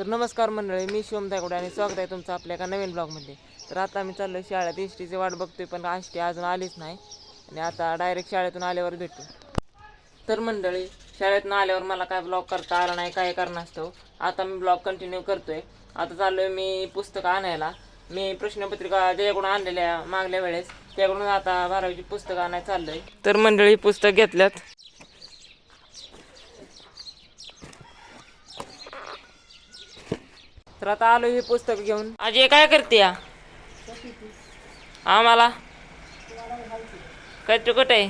तर नमस्कार मंडळी, मी शिवम दायगुडे आणि स्वागत आहे तुमचं आपल्या एका नवीन ब्लॉगमध्ये. तर आता मी चाललो शाळेत, एसटीची वाट बघतोय पण एसटी अजून आलीच नाही आणि आता डायरेक्ट शाळेतून आल्यावर भेटू. तर मंडळी, शाळेतून आल्यावर मला काय ब्लॉग करता आला नाही, काय कारणास्तव आता मी ब्लॉग कंटिन्यू करतोय. आता चाललोय मी पुस्तकं आणायला. मी प्रश्नपत्रिका ज्याकडून आणलेल्या मागल्या वेळेस त्याकडून आता 12वीची पुस्तकं आणायला चाललोय. तर मंडळी पुस्तक घेतल्यात. तर आता आलो हे पुस्तक घेऊन. अजय काय करते आम्हाला काय कुठे आहे?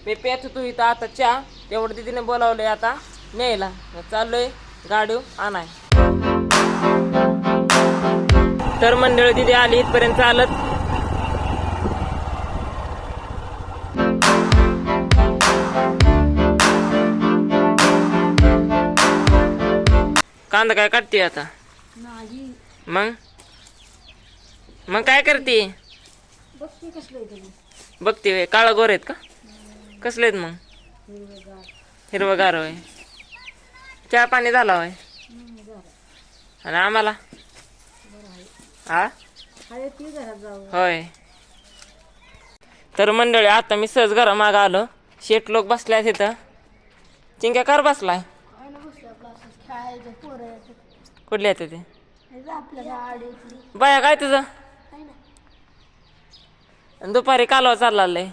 मी पेत होतो इथं आता चहा, तेवढं तिने बोलावलंय आता न्यायला. चाललोय गाडी आणाय. तर मंडळी तिथे आली इथपर्यंत चालत. कांदा काय काढते आता? मग मग काय करते? बघते काळा गोर आहेत का? कसले आहेत मग? हिरवगार होय. चहा पाणी झाला होय. आणि आम्हाला होय. तर मंडळी आता मी सहज घरा माग आलो. शेठ लोक बसल्या तिथं. चिंक्या कर बसलाय. कुठले येते ते बाया? काय तुझं दुपारी कालवा चाललाय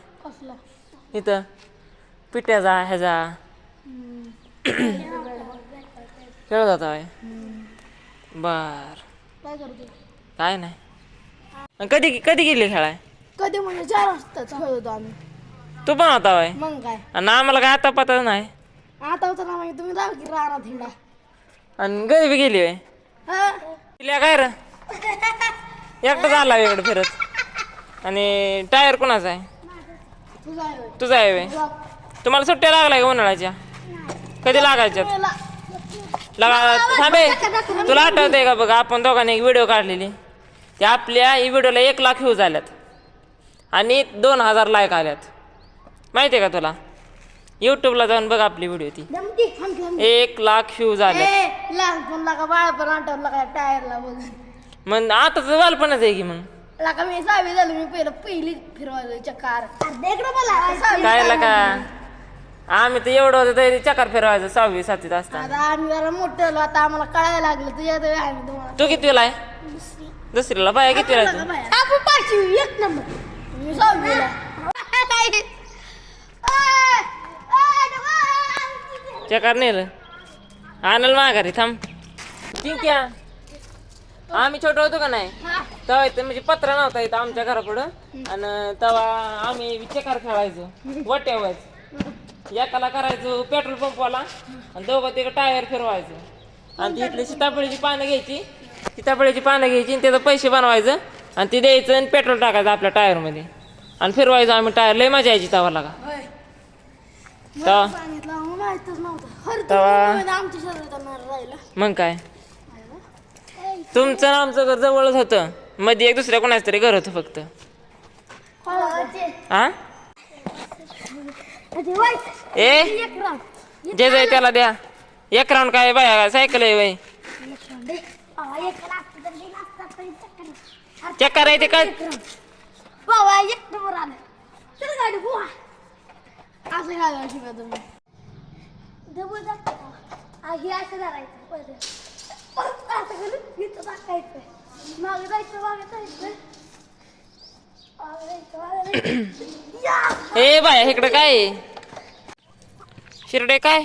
इथं पिट्याचा ह्याचा खेळत होता. बर काय नाही. कधी कधी गेली खेळाय? कधी म्हणजे 4 वाजता खेळतो आम्ही. तू पण होता वय? मग काय आणि आम्हाला काय आता पता नाही. आता होता ना मग तुम्ही जाऊ की राहणार हिंडा. आणि घरी बी गेली वय? काय र एकटं झाला इकडे फिरत. आणि टायर कोणाचा आहे? तुझा आहे वय? तुम्हाला सुट्ट्या लागलाय का उन्हाळ्याच्या? कधी लागायच्यात? थांबे, तुला आठवतंय का? बघा आपण दोघांनी एक व्हिडिओ काढलेली, त्या आपल्या व्हिडिओला 1 लाख व्ह्यूज आल्यात आणि 2000 लाईक आल्यात. माहिती आहे का तुला? यूट्यूबला जाऊन बघ आपली व्हिडिओ, ती 1 लाख व्ह्यूज आले. बाळपण आठवलं का टायरला बघ. मग आता तर बालपणच आहे की. मग लाका मी 6वी झालो, मी पहिली फिरवायला चक्कर. काय का आम्ही तर एवढं होतं तरी चक्कर फिरवायचं 6वी 7वीत असताना. आता आम्ही जरा मोठं झालो, आता आम्हाला कळायला लागलं. तुझ्या आम्ही तुम्हाला. तू कितवीला आहे? दुसरीला. बाया कितवीला आहे तू? आपण 5वी 1 नंबर. मी 6वीला. चक्कर नेलं आणल माघारी. थांब ठीक आहे. आम्ही छोटं होतो का नाही तेव्हा इथं म्हणजे पत्रा नव्हता इथं आमच्या घरापुढं. आणि तेव्हा आम्ही चक्कर खेळायचो वाट्यावर. एकाला करायचो पेट्रोल पंपवाला आणि दोघं तिकडे टायर फिरवायचो. आणि ती इथली सीताफळीची पानं घ्यायची, सीताफळीची पानं घ्यायची आणि त्याचं पैसे बनवायचं आणि ते द्यायचं आणि पेट्रोल टाकायचं आपल्या टायरमध्ये आणि फिरवायचं आम्ही टायर. लय मजा यायची तवा लागा. मग काय, तुमचं आमचं घर जवळच होतं. मध्ये एक दुसऱ्या कोणाच तरी घर होतं फक्त. हा ए जे जाय त्याला द्या. 1 राऊंड काय बाया सायकल आहे वय? चक्कर आहे ते काय? असं घालायची का तुम्ही? असं करायचं, असं करून इथं टाकायचं, मागे जायचं, मागे जायचं. ए बाया इकडं काय शिरडे? काय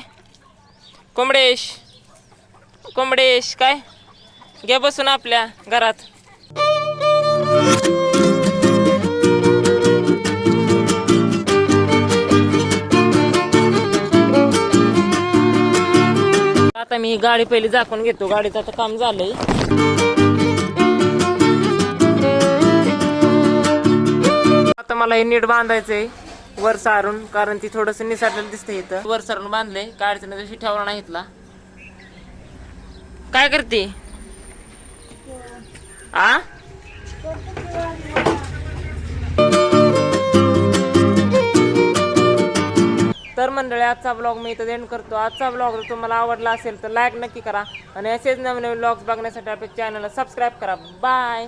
कोंबडेश कोंबडेश काय घ्या बसून आपल्या घरात. आता मी गाडी पहिली झाकून घेतो. गाडीचं आता काम झालंय. आता मला हे नीट बांधायचंय वर सारून, कारण ती थोडस निसाटलेलं दिसतंय. इथं वर सारून बांधले. गाडीचं जशी ठेवला नाही इथला. काय करते आ? तर तर मंडळी आजचा ब्लॉग मी इथं एंड करतो. आजचा ब्लॉग जर तुम्हाला आवडला असेल तर लाईक नक्की करा आणि असेच नवीन नवीन ब्लॉग्स बघण्यासाठी आपल्या चॅनलला सबस्क्राईब करा. बाय.